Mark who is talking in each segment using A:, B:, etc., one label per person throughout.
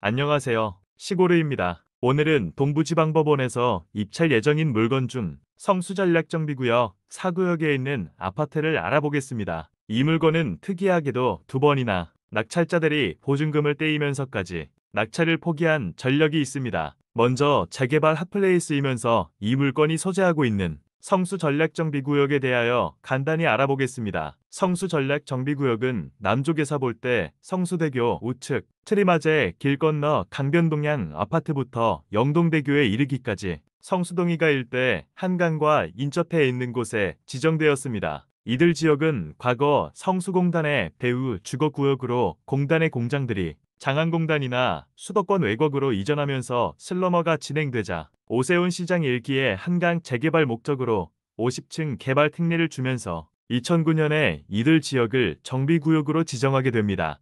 A: 안녕하세요. 시고르입니다. 오늘은 동부지방법원에서 입찰 예정인 물건 중 성수전략정비구역 4구역에 있는 아파트를 알아보겠습니다. 이 물건은 특이하게도 두 번이나 낙찰자들이 보증금을 떼이면서까지 낙찰을 포기한 전력이 있습니다. 먼저 재개발 핫플레이스이면서 이 물건이 소재하고 있는 성수전략정비구역에 대하여 간단히 알아보겠습니다. 성수전략정비구역은 남쪽에서 볼 때 성수대교 우측 트리마제 길 건너 강변동향 아파트부터 영동대교에 이르기까지 성수동이가 일대 한강과 인접해 있는 곳에 지정되었습니다. 이들 지역은 과거 성수공단의 배후 주거구역으로 공단의 공장들이 장안공단이나 수도권 외곽으로 이전하면서 슬럼화가 진행되자 오세훈 시장 일기에 한강 재개발 목적으로 50층 개발 특례를 주면서 2009년에 이들 지역을 정비구역으로 지정하게 됩니다.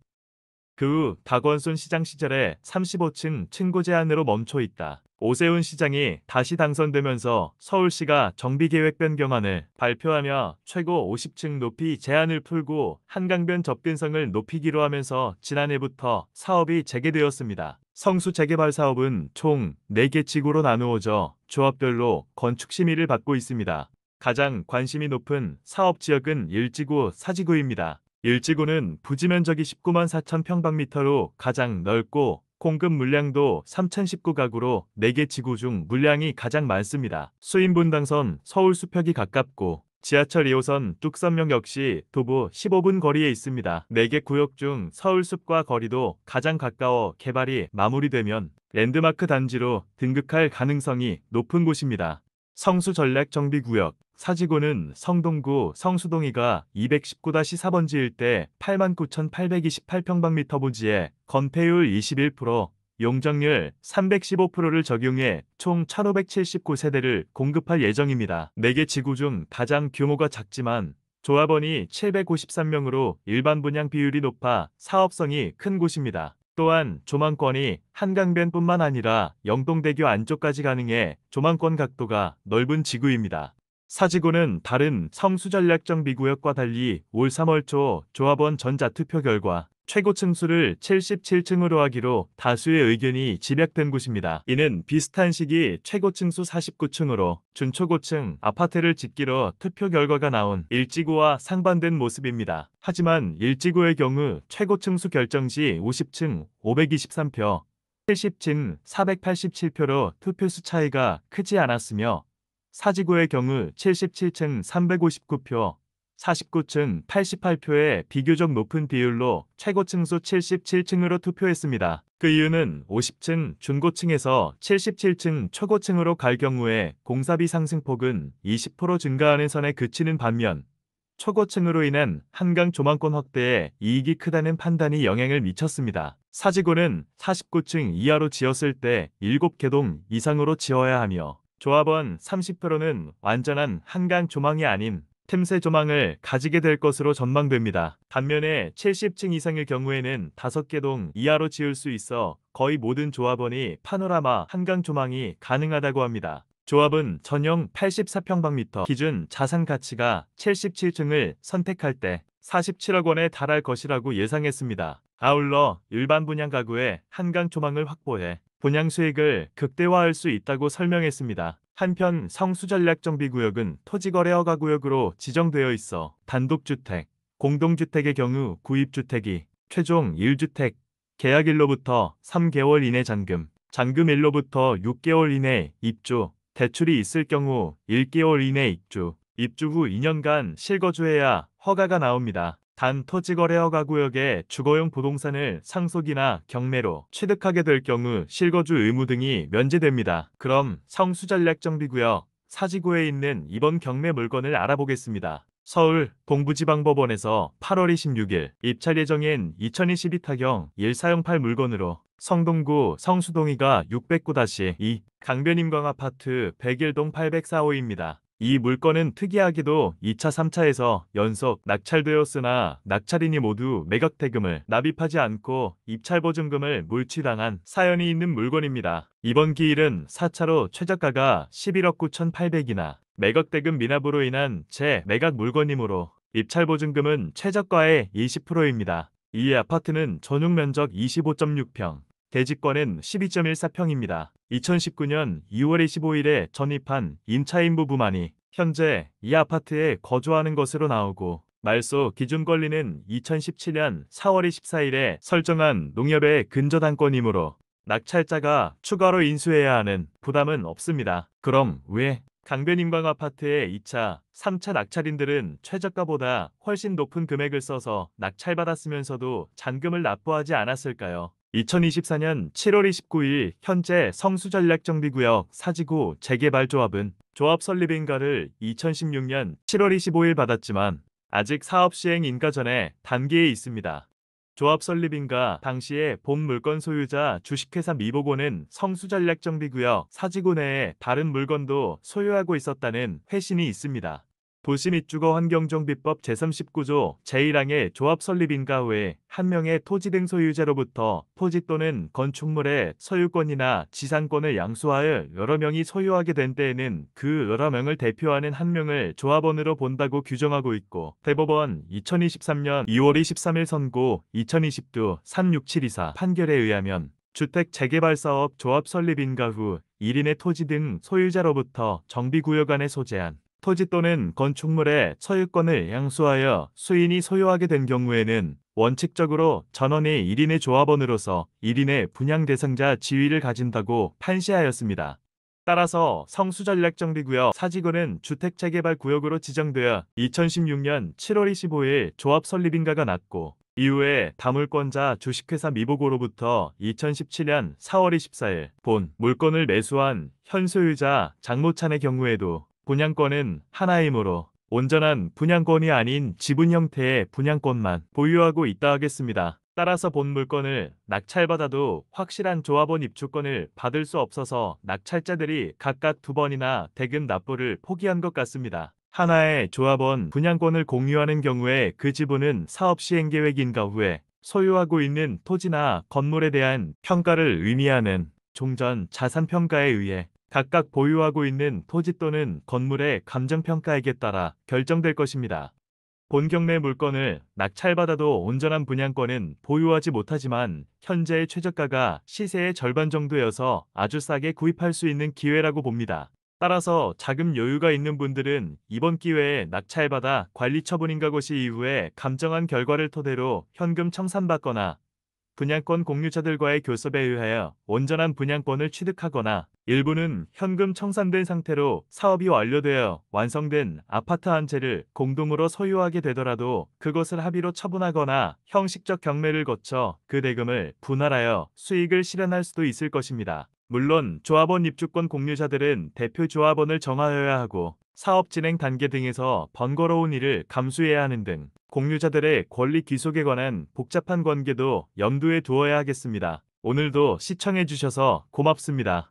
A: 그 후 박원순 시장 시절에 35층 층고 제한으로 멈춰 있다. 오세훈 시장이 다시 당선되면서 서울시가 정비계획 변경안을 발표하며 최고 50층 높이 제한을 풀고 한강변 접근성을 높이기로 하면서 지난해부터 사업이 재개되었습니다. 성수 재개발 사업은 총 4개 지구로 나누어져 조합별로 건축 심의를 받고 있습니다. 가장 관심이 높은 사업 지역은 1지구, 4지구입니다. 1지구는 부지 면적이 19만 4천 평방미터로 가장 넓고 공급 물량도 3,019가구로 4개 지구 중 물량이 가장 많습니다. 수인분당선 서울 수평이 가깝고 지하철 2호선 뚝섬역 역시 도보 15분 거리에 있습니다. 4개 구역 중 서울숲과 거리도 가장 가까워 개발이 마무리되면 랜드마크 단지로 등극할 가능성이 높은 곳입니다. 성수전략정비구역 4지구는 성동구 성수동이가 219-4번지 일대 89,828평방미터 부지에 건폐율 21%, 용적률 315%를 적용해 총 1,579세대를 공급할 예정입니다. 4개 지구 중 가장 규모가 작지만 조합원이 753명으로 일반 분양 비율이 높아 사업성이 큰 곳입니다. 또한 조망권이 한강변뿐만 아니라 영동대교 안쪽까지 가능해 조망권 각도가 넓은 지구입니다. 사지구는 다른 성수전략정비구역과 달리 올 3월 초 조합원 전자투표 결과 최고 층수를 77층으로 하기로 다수의 의견이 집약된 곳입니다. 이는 비슷한 시기 최고 층수 49층으로 준초고층 아파트를 짓기로 투표 결과가 나온 1지구와 상반된 모습입니다. 하지만 1지구의 경우 최고 층수 결정 시 50층 523표, 70층 487표로 투표수 차이가 크지 않았으며 4지구의 경우 77층 359표, 49층 88표의 비교적 높은 비율로 최고 층수 77층으로 투표했습니다. 그 이유는 50층 중고층에서 77층 초고층으로 갈 경우에 공사비 상승폭은 20% 증가하는 선에 그치는 반면 초고층으로 인한 한강 조망권 확대에 이익이 크다는 판단이 영향을 미쳤습니다. 사지구는 49층 이하로 지었을 때 7개동 이상으로 지어야 하며 조합원 30%는 완전한 한강 조망이 아닌 틈새 조망을 가지게 될 것으로 전망됩니다. 반면에 70층 이상의 경우에는 5개동 이하로 지을 수 있어 거의 모든 조합원이 파노라마 한강 조망이 가능하다고 합니다. 조합은 전용 84평방미터 기준 자산 가치가 77층을 선택할 때 47억 원에 달할 것이라고 예상했습니다. 아울러 일반 분양 가구에 한강 조망을 확보해 분양 수익을 극대화할 수 있다고 설명했습니다. 한편 성수전략정비구역은 토지거래허가구역으로 지정되어 있어 단독주택, 공동주택의 경우 구입주택이 최종 1주택, 계약일로부터 3개월 이내 잔금, 잔금일로부터 6개월 이내 입주, 대출이 있을 경우 1개월 이내 입주, 입주 후 2년간 실거주해야 허가가 나옵니다. 단 토지거래허가구역에 주거용 부동산을 상속이나 경매로 취득하게 될 경우 실거주 의무 등이 면제됩니다. 그럼 성수전략정비구역 4지구에 있는 이번 경매 물건을 알아보겠습니다. 서울 동부지방법원에서 8월 26일 입찰 예정인 2022 타경 1사용8 물건으로 성동구 성수동이가 609-2 강변임광 아파트 101동 804호입니다. 이 물건은 특이하게도 2차, 3차에서 연속 낙찰되었으나 낙찰인이 모두 매각 대금을 납입하지 않고 입찰 보증금을 물취당한 사연이 있는 물건입니다. 이번 기일은 4차로 최저가가 11억 9,800이나 매각 대금 미납으로 인한 재매각 물건이므로 입찰 보증금은 최저가의 20%입니다. 이 아파트는 전용 면적 25.6평, 대지권은 12.14평입니다. 2019년 2월 25일에 전입한 임차인 부부만이 현재 이 아파트에 거주하는 것으로 나오고 말소 기준 권리는 2017년 4월 24일에 설정한 농협의 근저당권이므로 낙찰자가 추가로 인수해야 하는 부담은 없습니다. 그럼 왜 강변인광 아파트의 2차, 3차 낙찰인들은 최저가보다 훨씬 높은 금액을 써서 낙찰받았으면서도 잔금을 납부하지 않았을까요? 2024년 7월 29일 현재 성수전략정비구역 사지구 재개발조합은 조합 설립 인가를 2016년 7월 25일 받았지만 아직 사업 시행 인가 전에 단계에 있습니다. 조합 설립 인가 당시에 본 물건 소유자 주식회사 미보고는 성수전략정비구역 사지구 내에 다른 물건도 소유하고 있었다는 회신이 있습니다. 도시 및 주거 환경정비법 제39조 제1항의 조합 설립 인가 후에 한 명의 토지 등 소유자로부터 토지 또는 건축물의 소유권이나 지상권을 양수하여 여러 명이 소유하게 된 때에는 그 여러 명을 대표하는 한 명을 조합원으로 본다고 규정하고 있고 대법원 2023년 2월 23일 선고 2022 36724 판결에 의하면 주택 재개발 사업 조합 설립 인가 후 1인의 토지 등 소유자로부터 정비구역 안에 소재한 토지 또는 건축물의 소유권을 양수하여 수인이 소유하게 된 경우에는 원칙적으로 전원이 1인의 조합원으로서 1인의 분양 대상자 지위를 가진다고 판시하였습니다. 따라서 성수전략정비구역 사지구는 주택재개발구역으로 지정되어 2016년 7월 25일 조합 설립인가가 났고 이후에 다물권자 주식회사 미보고로부터 2017년 4월 24일 본 물건을 매수한 현소유자 장모찬의 경우에도 분양권은 하나이므로 온전한 분양권이 아닌 지분 형태의 분양권만 보유하고 있다 하겠습니다. 따라서 본 물건을 낙찰받아도 확실한 조합원 입주권을 받을 수 없어서 낙찰자들이 각각 2번이나 대금 납부를 포기한 것 같습니다. 하나의 조합원 분양권을 공유하는 경우에 그 지분은 사업 시행 계획 인가 후에 소유하고 있는 토지나 건물에 대한 평가를 의미하는 종전 자산평가에 의해 각각 보유하고 있는 토지 또는 건물의 감정평가액에 따라 결정될 것입니다. 본 경매 물건을 낙찰받아도 온전한 분양권은 보유하지 못하지만 현재의 최저가가 시세의 절반 정도여서 아주 싸게 구입할 수 있는 기회라고 봅니다. 따라서 자금 여유가 있는 분들은 이번 기회에 낙찰받아 관리처분인가 고시 이후에 감정한 결과를 토대로 현금 청산받거나 분양권 공유자들과의 교섭에 의하여 온전한 분양권을 취득하거나 일부는 현금 청산된 상태로 사업이 완료되어 완성된 아파트 한 채를 공동으로 소유하게 되더라도 그것을 합의로 처분하거나 형식적 경매를 거쳐 그 대금을 분할하여 수익을 실현할 수도 있을 것입니다. 물론 조합원 입주권 공유자들은 대표 조합원을 정하여야 하고 사업 진행 단계 등에서 번거로운 일을 감수해야 하는 등 공유자들의 권리 귀속에 관한 복잡한 관계도 염두에 두어야 하겠습니다. 오늘도 시청해주셔서 고맙습니다.